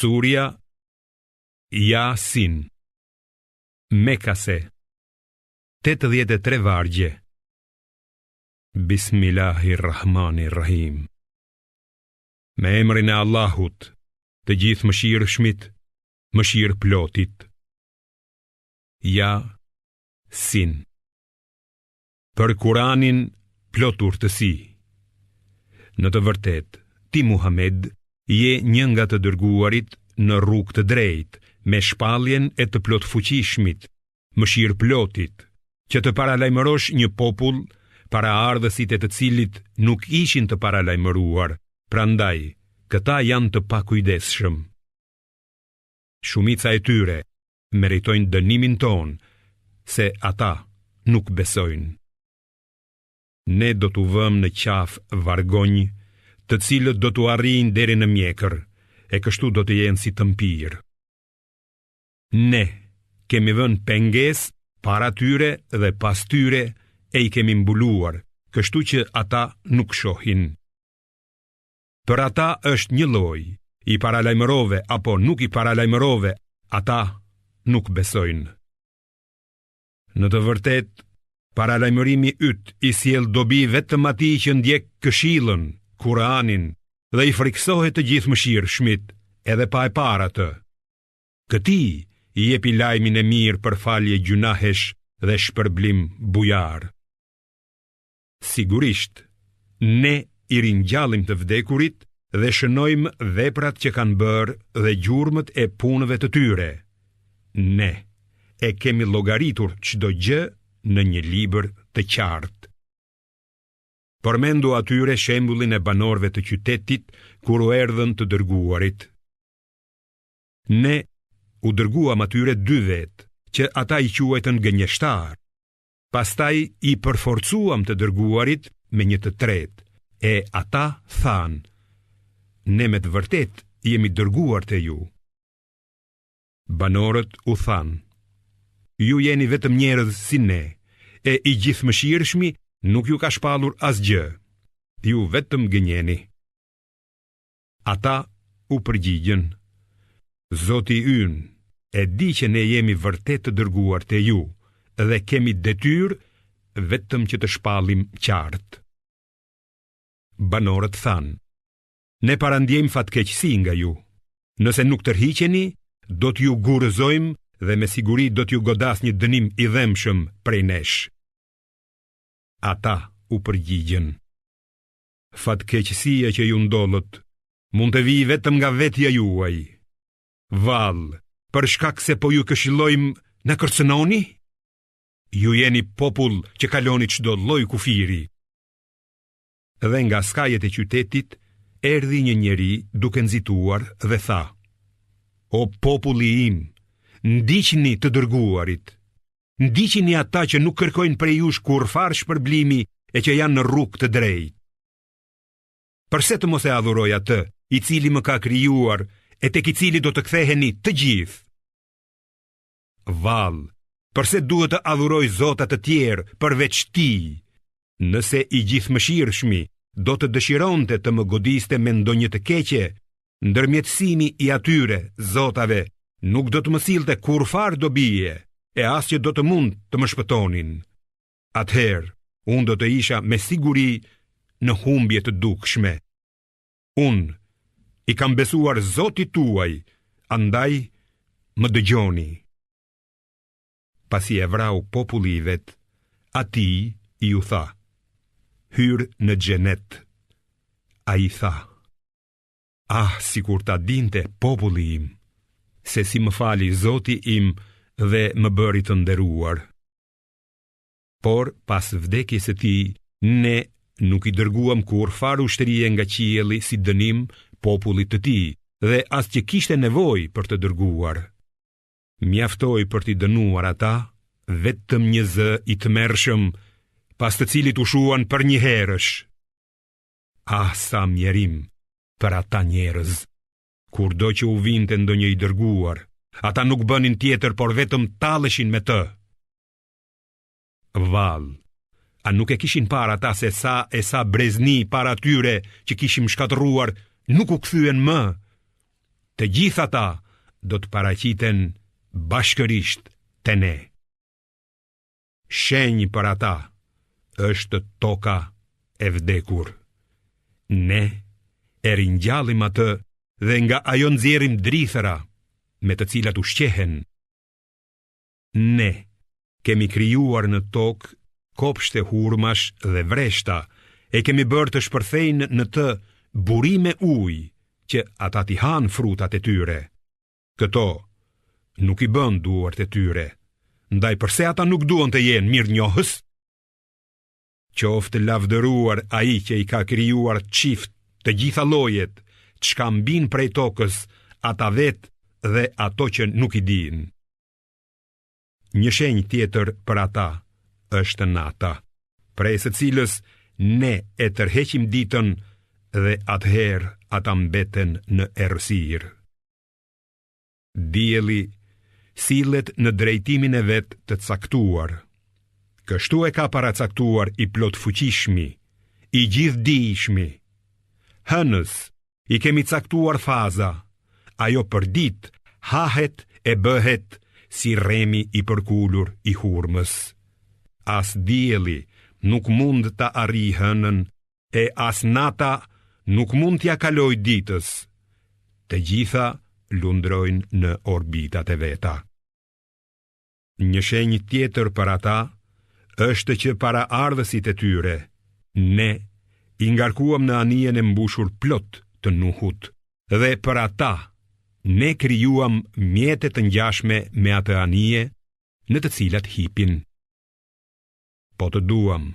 Surja Yasin. Mekase. 83 vargje. Bismillahirrahmanirrahim. Me emrin e Allahut, të gjithë mëshirshmit, mëshirë plotit. Yasin. Për Kuranin plot urtësi. Në të vërtet, ti Muhammed je një nga të dërguarit në rrugë të drejtë, me shpalljen e të plot fuqishmit, mëshirë plotit, që të paralajmërosh një popull para ardhësit e të cilit nuk ishin të paralajmëruar, prandaj këta janë të pakujdesshëm. Shumica e tyre meritojnë dënimin ton, se ata nuk besojnë. Ne do t'u vëmë në qafë vargonj, të cilët do t'u arrijnë deri në mjekër, e kështu do të jenë si tëmpir. Ne kemi vënë pengesë para tyre dhe pas tyre e i kemi mbuluar, kështu që ata nuk shohin. Për ata është një lloj, i paralajmërove apo nuk i paralajmërove, ata nuk besojnë. Në të vërtet, paralajmërimi yt i sjell dobi vetëm atij që ndjek këshillën, Kuranin, dhe i friksohet të gjithë mëshirshmit, edhe pa e para të. Këtij i jepi lajmin e mirë për falje gjunahesh dhe shpërblim bujar. Sigurisht, ne i ringjallim të vdekurit dhe shënojmë veprat që kanë bërë dhe gjurmët e punëve të tyre. Ne e kemi llogaritur çdo gjë në një libër të qartë. Përmendu atyre shembullin e banorëve të qytetit kur u erdhën të dërguarit. Ne u dërguam atyre 2 vetë, që ata i quajtën gënjeshtar. Pastaj i përforcuam të dërguarit me një të tretë, e ata thanë: ne me të vërtet jemi dërguar te ju. Banorët u thanë: ju jeni vetëm njerëz si ne, e i gjithëmëshirshmi nuk ju ka shpallur asgjë. Ju vetëm gënjeni. Ata u përgjigjen: Zoti ynë e di që ne jemi vërtet të dërguar te ju dhe kemi detyrë vetëm që të shpallim qartë. Banorët thanë: ne parandjejmë fatkeqësi nga ju. Nëse nuk tërhiqeni, do t'ju gurëzojmë dhe me siguri do t'ju godas një dënim i dhemshëm prej nesh. Ata u përgjigjen: fatkeqësia që ju ndollët mund të vijë vetëm nga vetja juaj. Vallë, për shkak se po ju këshillojmë, na kërcënoni? Ju jeni popull që kaloni çdo lloj kufiri. Dhe nga skajet e qytetit erdhi një njeri duke nxituar dhe tha: o populli im, ndiqni të dërguarit. Ndiqni ata që nuk kërkojnë prej jush kurfar shpërblimi e që janë në rrugë të drejtë. Përse të mos e adhuroj atë, i cili më ka krijuar, e tek i cili do të ktheheni të gjithë? Vallë, përse duhet të adhuroj zotat të tjerë përveç tij? Nëse i gjithëmëshirshmi do të dëshironte të më godiste me ndonjë të keqe, ndërmjetësimi i atyre zotave nuk do të më sillte kurfar dobije, e as që do të mund të më shpëtonin. Atëherë, unë do të isha me siguri në humbje të dukshme. Unë i kam besuar Zotit tuaj, andaj më dëgjoni. Pasi e vrau populli i vet, atij i u tha: hyr në xhenet. Ai tha: sikur ta dinte populli im, se si më fali Zoti im dhe më bëri të nderuar. Por pas vdekjes së tij, ne nuk i dërguam kurfar ushtrie nga qielli si dënim popullit të tij, dhe as që kishte nevojë për të dërguar. Mjaftoi për t'i dënuar ata vetëm një zë i tmerrshëm, pas të cilit u shuan për një herësh. Sa mjerim për ata njerëz. Kurdo që u vinte ndonjë i dërguar, ata nuk bënin tjetër por vetëm talleshin me të. Vallë, a nuk e kishin para ata se sa brezni para tyre që kishim shkatëruar nuk u kthyen më? të gjitha ta do të paraqiten bashkërisht te ne. Shenjë për ata është toka e vdekur. Ne e ringjallim atë dhe nga ajo nxjerrim drithëra me të cilat ushqehen. Ne kemi krijuar në tokë kopshte hurmash dhe vreshta, e kemi bërë të shpërthejnë në të burime ujë që ata t'i hanë frutat e tyre. Këto nuk i bën duart e tyre, ndaj përse ata nuk duan të jenë mirënjohës? Qoftë lavdëruar ai që i ka krijuar çift të gjitha llojet, çka mbin prej tokës, ata vetë dhe ato që nuk i dinë. Një shenjë tjetër për ata është nata, prej së cilës ne e tërheqim ditën dhe atëherë ata mbeten në errësirë. Dielli sillet në drejtimin e vet të caktuar. Kështu e ka paracaktuar i plot fuqishmi, i gjithdijshmi. Hënës i kemi caktuar faza, ajo për ditë hahet e bëhet si rremi i përkulur i hurmës. As dielli nuk mund ta arrijë hënën, e as nata nuk mund t'ja kaloj ditës. Të gjitha lundrojnë në orbitat e veta. Një shenjë tjetër për ata është që para ardhësit e tyre, ne i ngarkuam në anijen e mbushur plot të Nuhut, dhe për ata ne krijuam mjete të ngjashme me atë anije në të cilat hipin. Po të duam,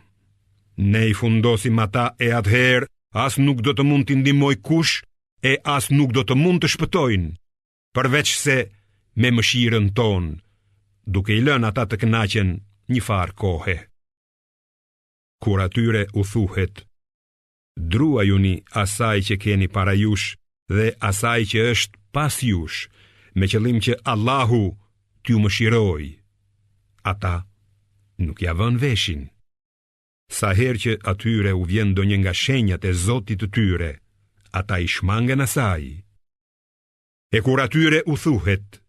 ne i fundosim ata e atëherë as nuk do të mund t'i ndihmoj kush e as nuk do të mund të shpëtojnë, përveç se me mëshirën tonë, duke i lënë ata të kënaqen një farë kohe. Kur atyre u thuhet, druajuni asaj që keni para jush dhe asaj që është pas jush, me qëllim që Allahu t'ju mëshiroj, ata nuk ja vën veshin. Sa herë që atyre u vjen ndonjë nga shenjat e Zotit të tyre, ata i shmangen asaj. E kur atyre u thuhet,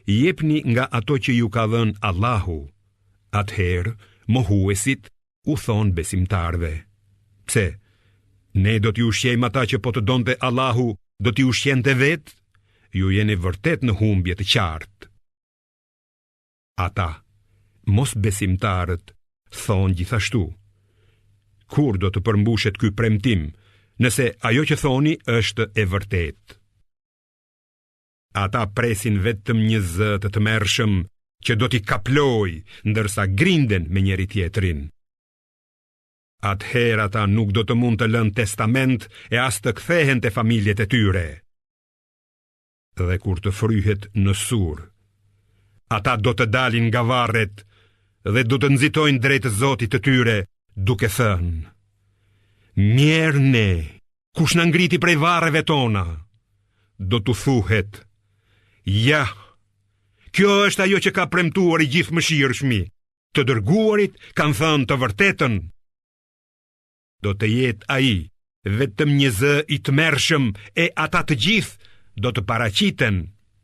jepni nga ato që ju ka dhënë Allahu, atëherë mohuesit u thon besimtarve: pse, ne do t'ju ushqejmë ata që po të donte Allahu, do t'ju ushqente vetë? Ju jeni vërtet në humbje të qartë. Ata, mos besimtarët, thonë gjithashtu: kur do të përmbushet ky premtim, nëse ajo që thoni është e vërtetë? Ata presin vetëm një zë të tmerrshëm që do t'i kaploj, ndërsa grinden me njëri tjetrin. Atëherë ata nuk do të mund të lënë testament e as të kthehen te familjet e tyre. Dhe kur të fryhet në sur, ata do të dalin nga varret dhe do të nxitojnë drejt Zotit të tyre, duke thënë: mjerë ne, kush na ngriti prej varreve tona? Do t'u thuhet: ja, kjo është ajo që ka premtuar i gjithëmëshirshmi, të dërguarit kanë thënë të vërtetën. Do të jetë ai vetëm një zë i tmerrshëm e ata të gjithë do të paraqiten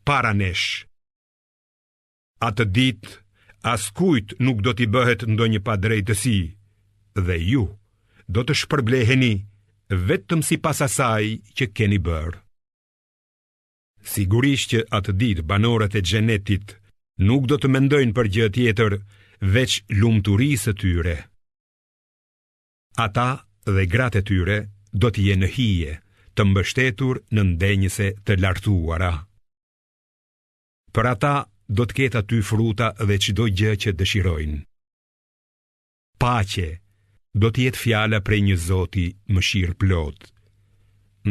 para nesh. Atë ditë askujt nuk do t'i bëhet ndonjë padrejtësi, dhe ju do të shpërbleheni vetëm sipas asaj që keni bërë. Sigurisht që atë ditë banorët e xhenetit nuk do të mendojnë për gjë tjetër veç lumturisë së tyre. Ata dhe gratë e tyre do të jenë në hije, të mbështetur në ndenjëse të lartuara. Për ata do të ketë aty fruta dhe çdo gjë që dëshirojnë. Paqe do të jetë fjala prej një Zoti mëshirëplot,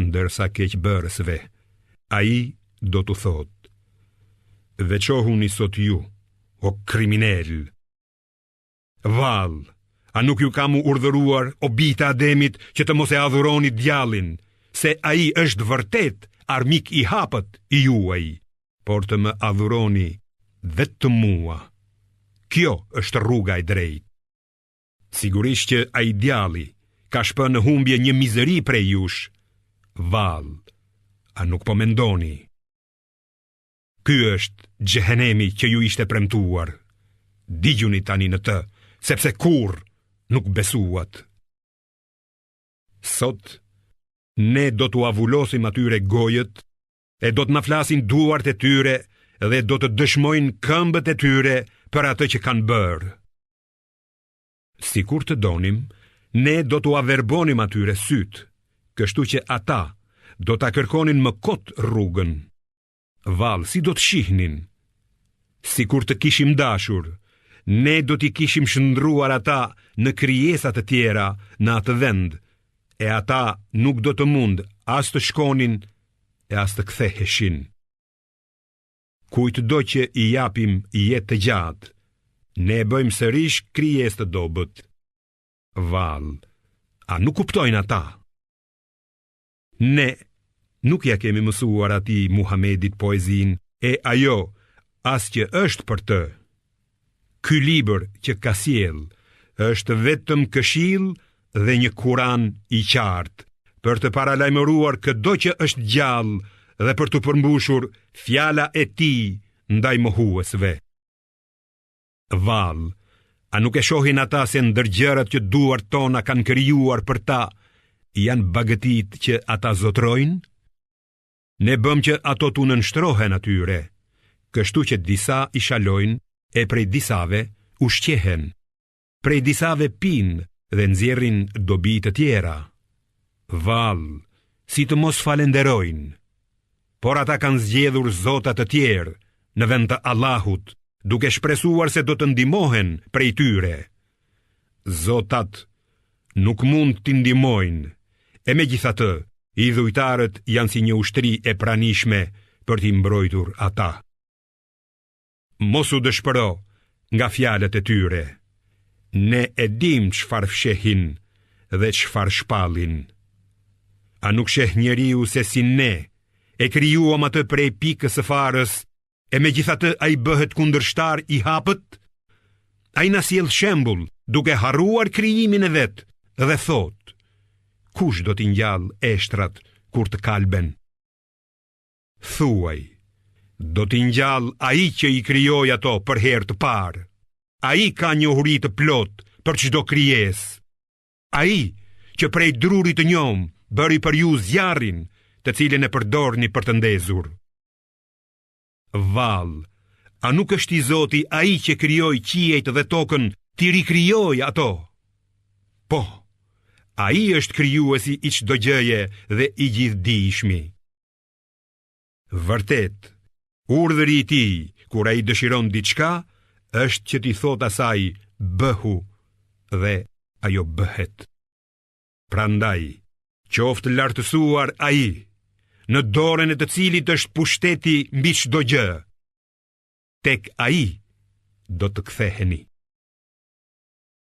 ndërsa keqbërësve ai do t'u thotë: veçohuni sot ju, o kriminal. Vallë, a nuk ju kam urdhëruar, o bijtë Ademit, që të mos e adhuroni djallin, se ai është vërtet armik i hapët i juaj, por të më adhuroni vetëm mua. Kjo është rruga e drejtë. Sigurisht që ai djalli ka shpënë në humbje një mizëri prej jush. Vallë, a nuk po mendoni Ky është xhehenemi që ju ishte premtuar. Digjuni tani në të, sepse kurrë nuk besuat. Sot, ne do t'u avullosim atyre gojët, e do t'na flasin duart e tyre dhe do të dëshmojnë këmbët e tyre për atë që kanë bërë. Sikur të donim, ne do t'u averbonim atyre syt, kështu që ata do t'a kërkonin më kot rrugën. Vallë, si do të shihnin? Sikur të kishim dashur, ne do t'i kishim shndruar ata në krijesat të tjera në atë vend, e ata nuk do të mund as të shkonin e as të ktheheshin. Kujt do që i japim jetë të gjatë, ne bëjmë sërish krijesë të dobët. Vallë, a nuk kuptojnë ata? Ne nuk ja kemi mësuar atij Muhamedit poezin, e ajo as që është për të. Ky libër që ka sjell është vetëm këshill dhe një Kur'an i qartë, për të paralajmëruar çdo që është gjallë dhe për të përmbushur fjala e tij ndaj mohuesve. Vallë, a nuk e shohin ata se ndër gjërat që duart tona kanë krijuar për ta, janë bagëtit që ata zotrojnë? Ne bëm që ato t'u nënshtrohen atyre, kështu që disa i shalojnë e prej disave ushqehen, prej disave pinë dhe nxjerrin dobi të tjera. Vallë, si të mos falenderojnë, por ata kanë zgjedhur zota të tjerë në vend të Allahut, duke shpresuar se do të ndihmohen prej tyre. Zotat nuk mund t'i ndihmojnë, e megjithatë, idhujtarët janë si një ushtri e pranishme për t'i mbrojtur ata. Mos u dëshpëro nga fjalët e tyre. Ne e dim çfarë fshehin dhe çfarë shpallin. A nuk sheh njeriu se si ne e krijuam atë prej pikës së farës, e megjithatë ai bëhet kundërshtar i hapët? Ai na sjell shembull duke harruar krijimin e vet dhe thot: kush do t'i ngjall eshtrat kur të kalben? Thuaj, do t'i ngjall ai që i krijoi ato për herë të parë. Ai ka njohuri të plot për çdo krijesë. Ai që prej drurit të njom bëri për ju zjarrin, të cilin e përdorni për të ndezur. Vallë, a nuk është i Zoti ai që krijoi qiejt dhe tokën, t'i rikrijoi ato? Po, ai është krijuesi i çdo gjëje dhe i gjithdijshmi. Vërtet, urdhri i tij kur ai dëshiron diçka është që t'i thot asaj bëhu dhe ajo bëhet. Prandaj, qoftë lartësuar ai, në dorën e të cilit është pushteti mbi çdo gjë. Tek ai do të ktheheni.